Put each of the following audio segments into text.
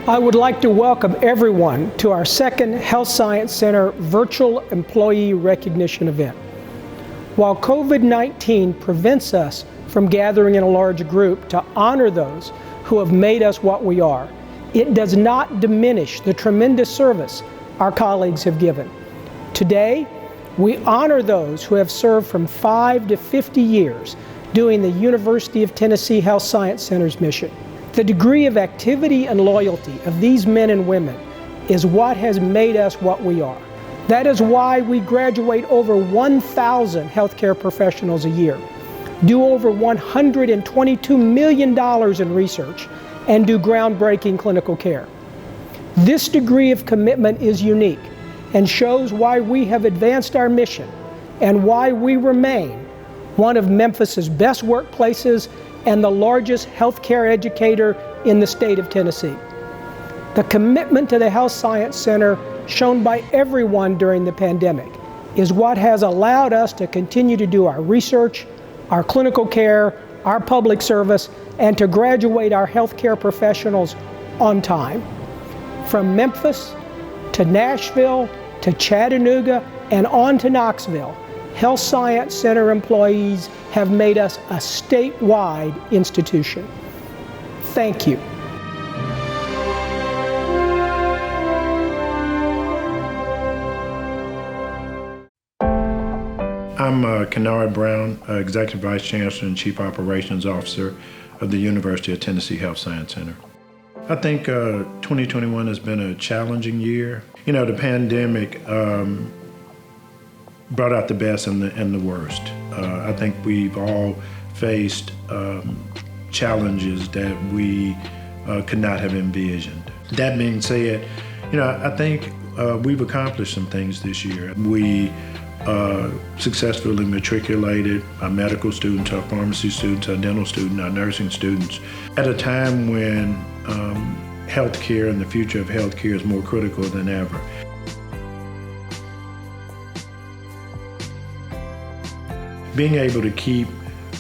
I would like to welcome everyone to our second Health Science Center Virtual Employee Recognition event. While COVID-19 prevents us from gathering in a large group to honor those who have made us what we are, it does not diminish the tremendous service our colleagues have given. Today, we honor those who have served from 5 to 50 years doing the University of Tennessee Health Science Center's mission. The degree of activity and loyalty of these men and women is what has made us what we are. That is why we graduate over 1,000 healthcare professionals a year, do over $122 million in research, and do groundbreaking clinical care. This degree of commitment is unique and shows why we have advanced our mission and why we remain one of Memphis's best workplaces and the largest healthcare educator in the state of Tennessee. The commitment to the Health Science Center shown by everyone during the pandemic is what has allowed us to continue to do our research, our clinical care, our public service, and to graduate our healthcare professionals on time. From Memphis to Nashville to Chattanooga and on to Knoxville, Health Science Center employees have made us a statewide institution. Thank you. I'm Honoree Brown, Executive Vice Chancellor and Chief Operations Officer of the University of Tennessee Health Science Center. I think 2021 has been a challenging year. You know, the pandemic brought out the best and the worst. I think we've all faced challenges that we could not have envisioned. That being said, you know, I think we've accomplished some things this year. We successfully matriculated our medical students, our pharmacy students, our dental students, our nursing students at a time when healthcare and the future of healthcare is more critical than ever. Being able to keep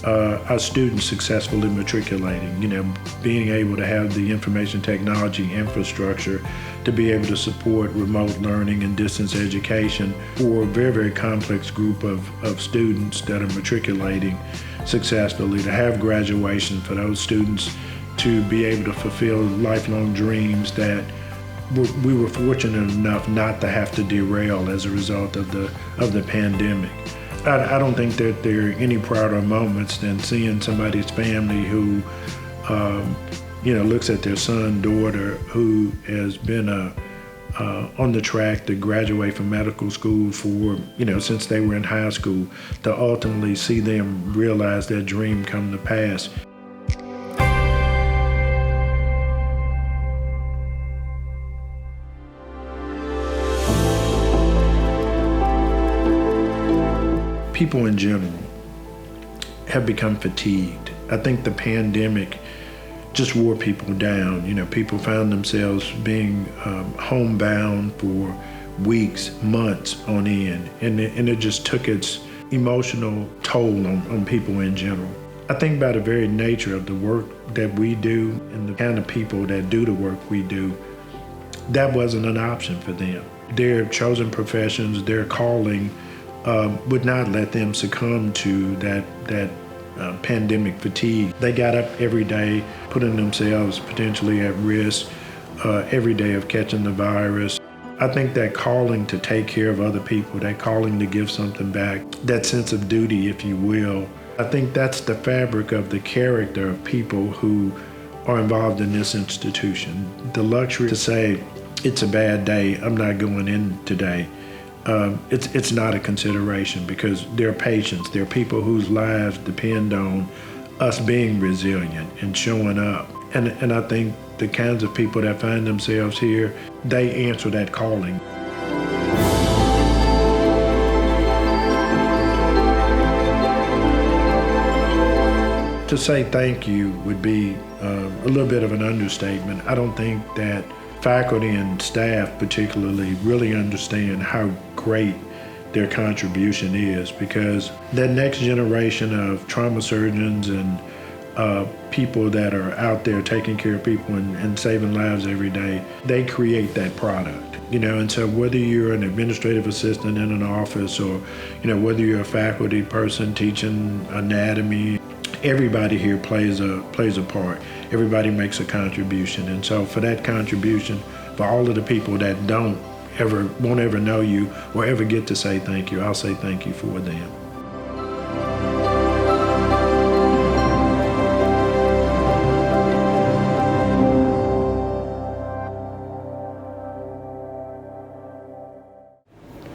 our students successfully matriculating, you know, being able to have the information technology infrastructure to be able to support remote learning and distance education for a very, very complex group of students that are matriculating successfully, to have graduation for those students to be able to fulfill lifelong dreams that we were fortunate enough not to have to derail as a result of the pandemic. I don't think that there are any prouder moments than seeing somebody's family who, you know, looks at their son, daughter, who has been on the track to graduate from medical school for, you know, since they were in high school, to ultimately see them realize their dream come to pass. People in general have become fatigued. I think the pandemic just wore people down. You know, people found themselves being homebound for weeks, months on end, and it just took its emotional toll on people in general. I think by the very nature of the work that we do and the kind of people that do the work we do, that wasn't an option for them. Their chosen professions, their calling, would not let them succumb to that pandemic fatigue. They got up every day, putting themselves potentially at risk every day of catching the virus. I think that calling to take care of other people, that calling to give something back, that sense of duty, if you will, I think that's the fabric of the character of people who are involved in this institution. The luxury to say, it's a bad day, I'm not going in today. It's not a consideration, because there are patients, there are people whose lives depend on us being resilient and showing up. And I think the kinds of people that find themselves here, they answer that calling. To say thank you would be a little bit of an understatement. I don't think that faculty and staff particularly really understand how great their contribution is, because that next generation of trauma surgeons and people that are out there taking care of people and saving lives every day, they create that product. And so whether you're an administrative assistant in an office or, whether you're a faculty person teaching anatomy, everybody here plays a part. Everybody makes a contribution. And so for that contribution, for all of the people that won't ever know you or ever get to say thank you, I'll say thank you for them.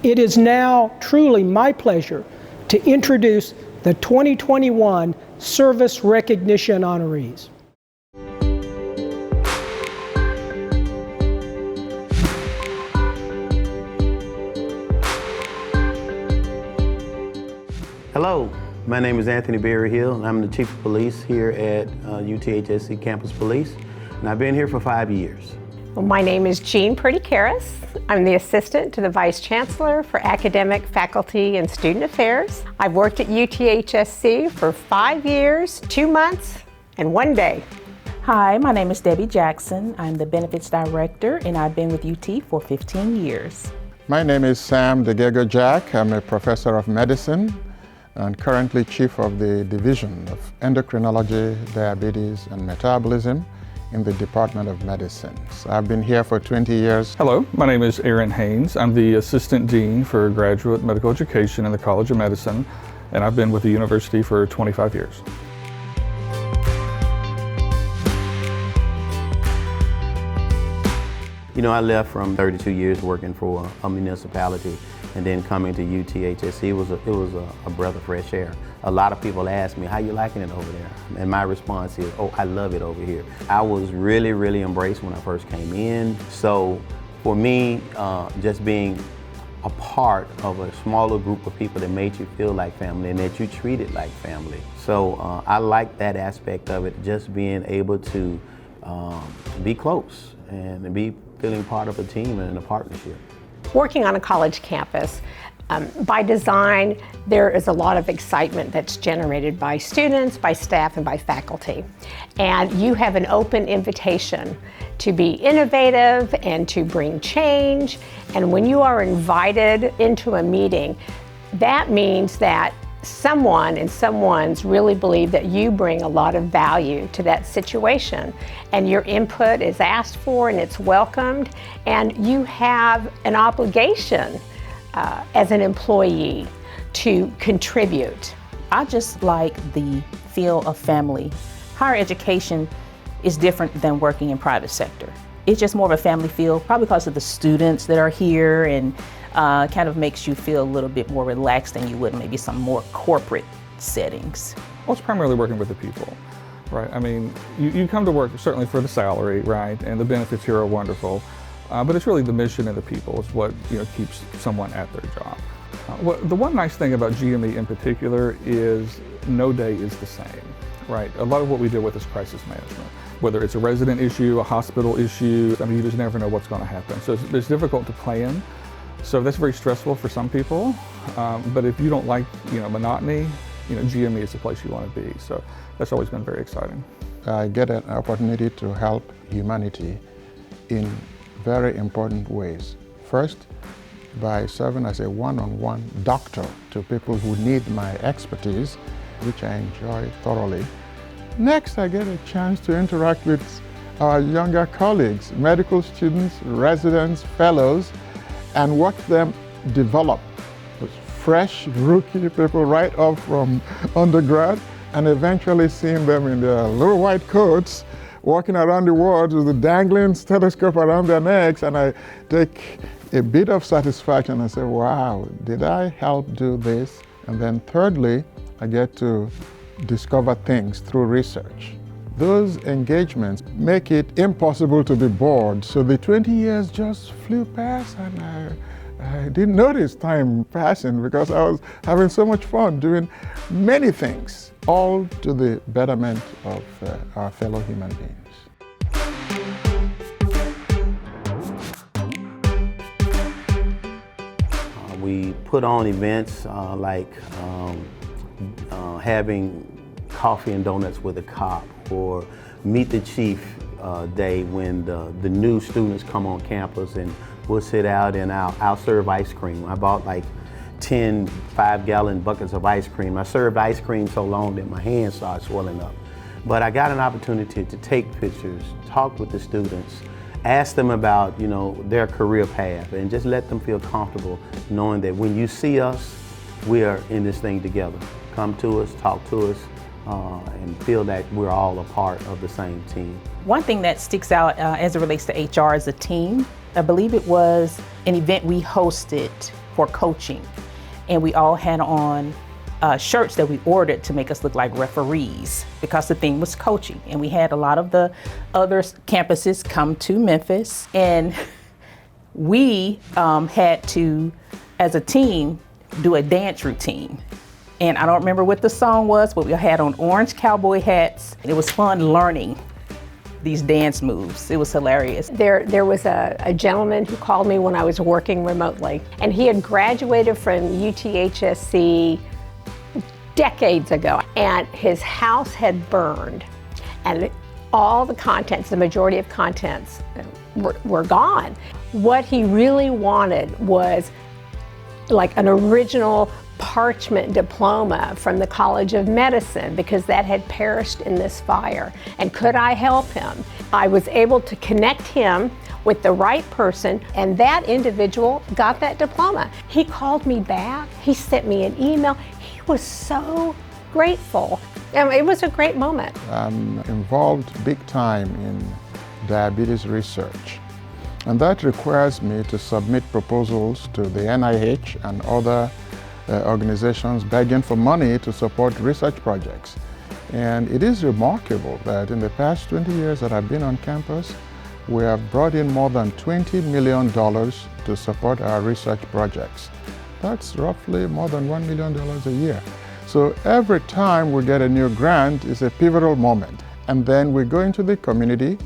It is now truly my pleasure to introduce the 2021 Service Recognition Honorees. Hello, my name is Anthony Berryhill, and I'm the Chief of Police here at UTHSC Campus Police, and I've been here for 5 years. Well, my name is Jean Purdy-Karras. I'm the Assistant to the Vice Chancellor for Academic, Faculty, and Student Affairs. I've worked at UTHSC for 5 years, 2 months, and 1 day. Hi, my name is Debbie Jackson. I'm the Benefits Director, and I've been with UT for 15 years. My name is Sam DeGego Jack. I'm a professor of medicine and currently Chief of the Division of Endocrinology, Diabetes, and Metabolism in the Department of Medicine. So I've been here for 20 years. Hello, my name is Aaron Haynes. I'm the Assistant Dean for Graduate Medical Education in the College of Medicine, and I've been with the university for 25 years. I left from 32 years working for a municipality, and then coming to UTHSC, it was a breath of fresh air. A lot of people ask me, how you liking it over there? And my response is, oh, I love it over here. I was really, really embraced when I first came in. So for me, just being a part of a smaller group of people that made you feel like family and that you treated like family. So I like that aspect of it, just being able to be close and be feeling part of a team and a partnership. Working on a college campus, by design, there is a lot of excitement that's generated by students, by staff, and by faculty. And you have an open invitation to be innovative and to bring change. And when you are invited into a meeting, that means that someone's really believe that you bring a lot of value to that situation, and your input is asked for and it's welcomed, and you have an obligation as an employee to contribute. I just like the feel of family. Higher education is different than working in private sector. It's just more of a family feel, probably because of the students that are here, and kind of makes you feel a little bit more relaxed than you would maybe some more corporate settings. Well, it's primarily working with the people, right? I mean, you come to work certainly for the salary, right? And the benefits here are wonderful, but it's really the mission and the people is what keeps someone at their job. The one nice thing about GME in particular is no day is the same, right? A lot of what we deal with is crisis management. Whether it's a resident issue, a hospital issue, I mean, you just never know what's going to happen. So it's difficult to plan. So that's very stressful for some people, but if you don't like monotony, GME is the place you want to be. So that's always been very exciting. I get an opportunity to help humanity in very important ways. First, by serving as a one-on-one doctor to people who need my expertise, which I enjoy thoroughly. Next, I get a chance to interact with our younger colleagues, medical students, residents, fellows, and watch them develop. Fresh rookie people right off from undergrad, and eventually seeing them in their little white coats walking around the world with a dangling stethoscope around their necks, and I take a bit of satisfaction and say, wow, did I help do this? And then thirdly, I get to discover things through research. Those engagements make it impossible to be bored. So the 20 years just flew past, and I didn't notice time passing because I was having so much fun doing many things, all to the betterment of our fellow human beings. We put on events like having coffee and donuts with a cop, or meet the chief day when the new students come on campus, and we'll sit out and I'll serve ice cream. I bought like 10 5-gallon buckets of ice cream. I served ice cream so long that my hands started swelling up. But I got an opportunity to take pictures, talk with the students, ask them about, you know, their career path, and just let them feel comfortable knowing that when you see us, we are in this thing together. Come to us, talk to us, and feel that we're all a part of the same team. One thing that sticks out as it relates to HR as a team, I believe it was an event we hosted for coaching, and we all had on shirts that we ordered to make us look like referees because the theme was coaching. And we had a lot of the other campuses come to Memphis, and we had to, as a team, do a dance routine. And I don't remember what the song was, but we had on orange cowboy hats. It was fun learning these dance moves. It was hilarious. There was a gentleman who called me when I was working remotely, and he had graduated from UTHSC decades ago, and his house had burned, and all the contents, the majority of contents, were gone. What he really wanted was like an original parchment diploma from the College of Medicine, because that had perished in this fire. And could I help him? I was able to connect him with the right person, and that individual got that diploma. He called me back, he sent me an email, he was so grateful. It was a great moment. I'm involved big time in diabetes research, and that requires me to submit proposals to the NIH and other organizations begging for money to support research projects. And it is remarkable that in the past 20 years that I've been on campus, we have brought in more than $20 million to support our research projects. That's roughly more than $1 million a year. So every time we get a new grant is a pivotal moment. And then we go into the community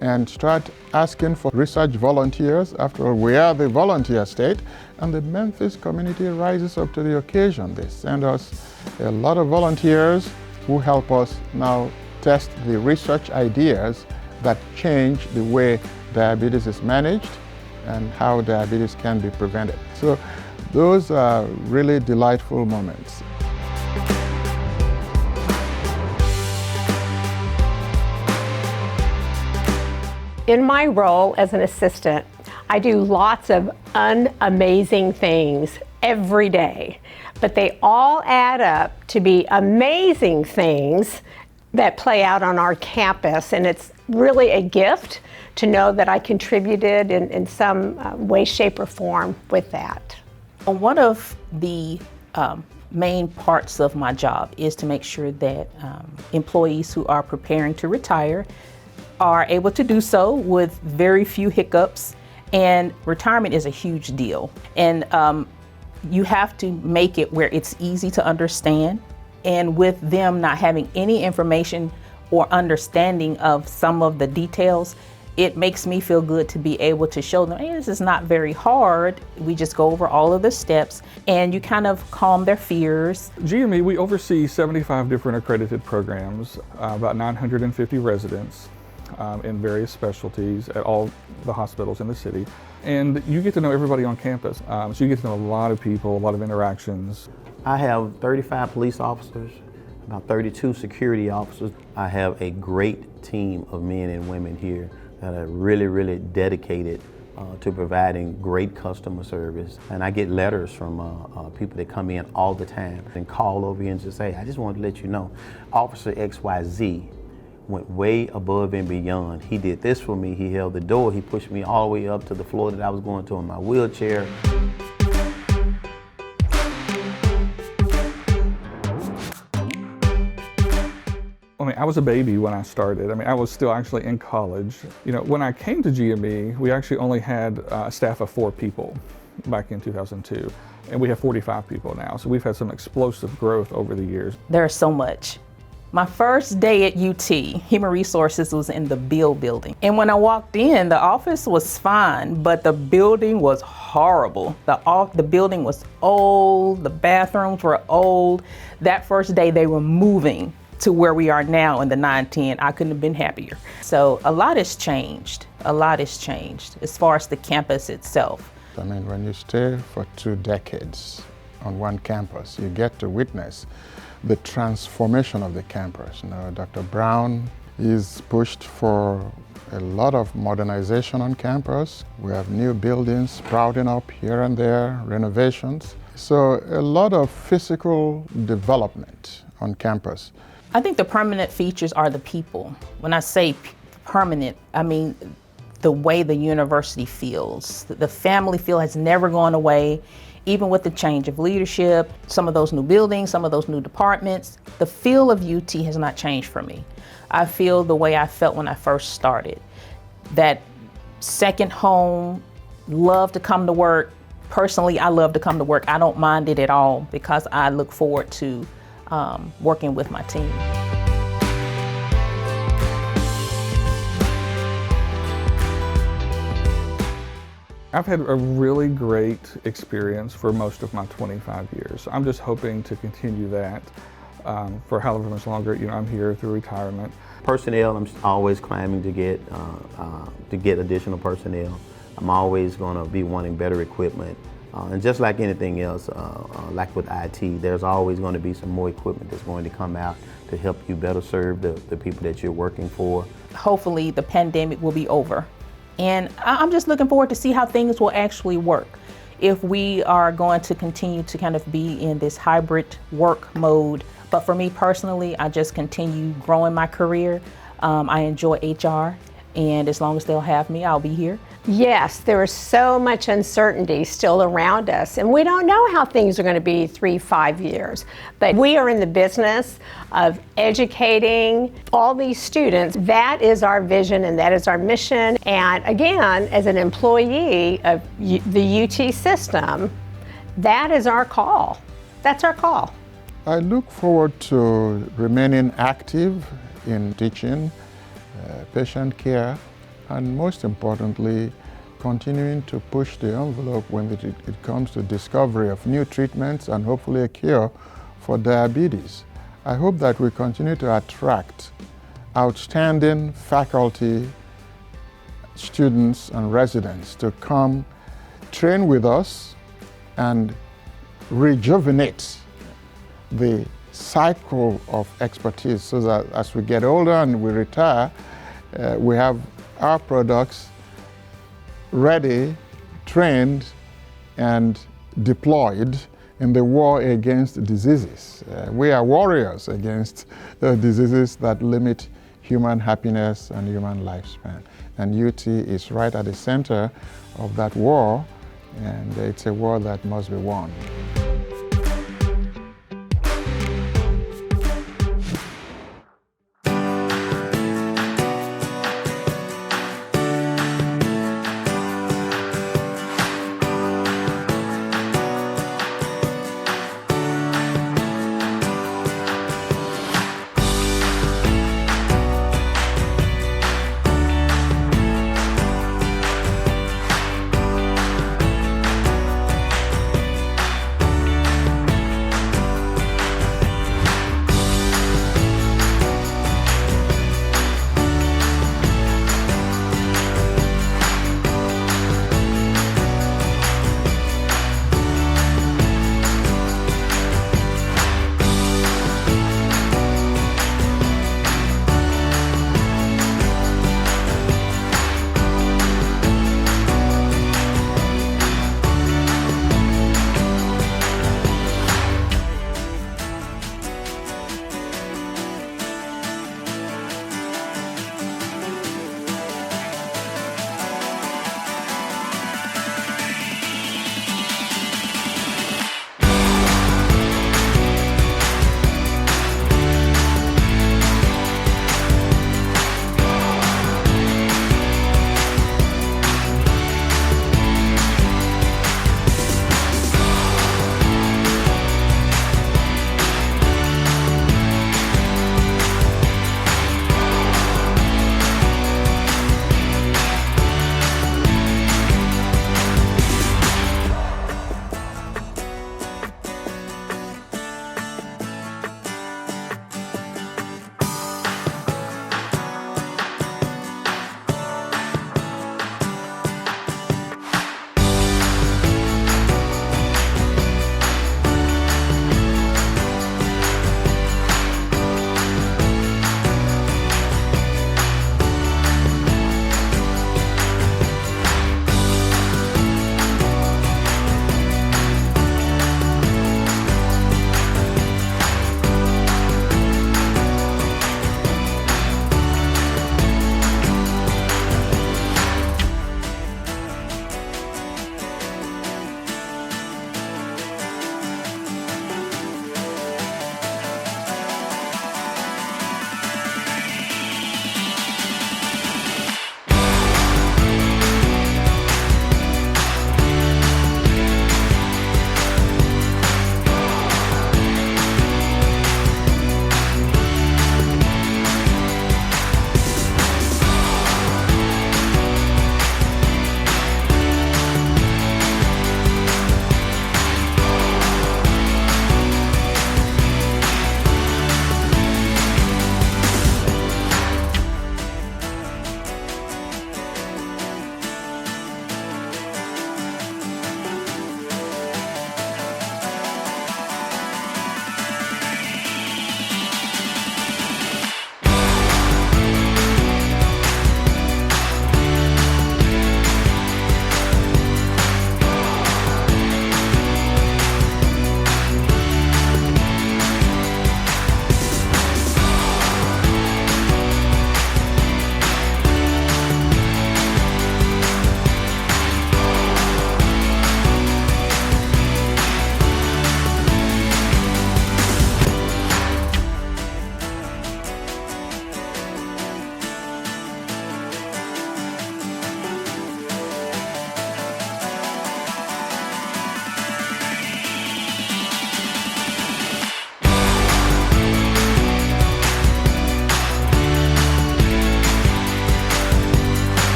and start asking for research volunteers. After all, we are the volunteer state, and the Memphis community rises up to the occasion. They send us a lot of volunteers who help us now test the research ideas that change the way diabetes is managed and how diabetes can be prevented. So those are really delightful moments. In my role as an assistant, I do lots of amazing things every day, but they all add up to be amazing things that play out on our campus, and it's really a gift to know that I contributed in some way, shape, or form with that. One of the main parts of my job is to make sure that employees who are preparing to retire are able to do so with very few hiccups, and retirement is a huge deal. And you have to make it where it's easy to understand, and with them not having any information or understanding of some of the details, it makes me feel good to be able to show them, hey, this is not very hard. We just go over all of the steps, and you kind of calm their fears. GME, we oversee 75 different accredited programs, about 950 residents in various specialties at all the hospitals in the city. And you get to know everybody on campus. So you get to know a lot of people, a lot of interactions. I have 35 police officers, about 32 security officers. I have a great team of men and women here that are really, really dedicated to providing great customer service. And I get letters from people that come in all the time and call over here and just say, I just wanted to let you know, Officer XYZ went way above and beyond. He did this for me. He held the door. He pushed me all the way up to the floor that I was going to in my wheelchair. I mean, I was a baby when I started. I mean, I was still actually in college. You know, when I came to GME, we actually only had a staff of 4 people back in 2002. And we have 45 people now. So we've had some explosive growth over the years. There's so much. My first day at UT, Human Resources was in the Bill building. And when I walked in, the office was fine, but the building was horrible. The building was old, the bathrooms were old. That first day they were moving to where we are now in the 910, I couldn't have been happier. So a lot has changed. A lot has changed as far as the campus itself. I mean, when you stay for 2 decades on one campus, you get to witness the transformation of the campus. You know, Dr. Brown is pushed for a lot of modernization on campus. We have new buildings sprouting up here and there, renovations. So a lot of physical development on campus. I think the permanent features are the people. When I say permanent, I mean the way the university feels. The family feel has never gone away, even with the change of leadership, some of those new buildings, some of those new departments. The feel of UT has not changed for me. I feel the way I felt when I first started. That second home, love to come to work. Personally, I love to come to work. I don't mind it at all because I look forward to working with my team. I've had a really great experience for most of my 25 years. I'm just hoping to continue that for however much longer, I'm here through retirement. Personnel, I'm always climbing to get additional personnel. I'm always going to be wanting better equipment. And just like anything else, like with IT, there's always going to be some more equipment that's going to come out to help you better serve the people that you're working for. Hopefully the pandemic will be over. And I'm just looking forward to see how things will actually work. If we are going to continue to kind of be in this hybrid work mode. But for me personally, I just continue growing my career. I enjoy HR, and as long as they'll have me, I'll be here. Yes, there is so much uncertainty still around us, and we don't know how things are going to be 3-5 years. But we are in the business of educating all these students. That is our vision and that is our mission. And again, as an employee of the UT system, that is our call. That's our call. I look forward to remaining active in teaching, patient care, and most importantly, continuing to push the envelope when it comes to discovery of new treatments and hopefully a cure for diabetes. I hope that we continue to attract outstanding faculty, students, and residents to come train with us and rejuvenate the cycle of expertise so that as we get older and we retire, we have our products ready, trained, and deployed in the war against diseases. We are warriors against the diseases that limit human happiness and human lifespan. And UT is right at the center of that war, and it's a war that must be won.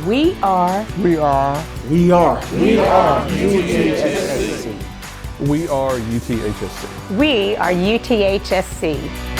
We are We are UTHSC. We are UTHSC.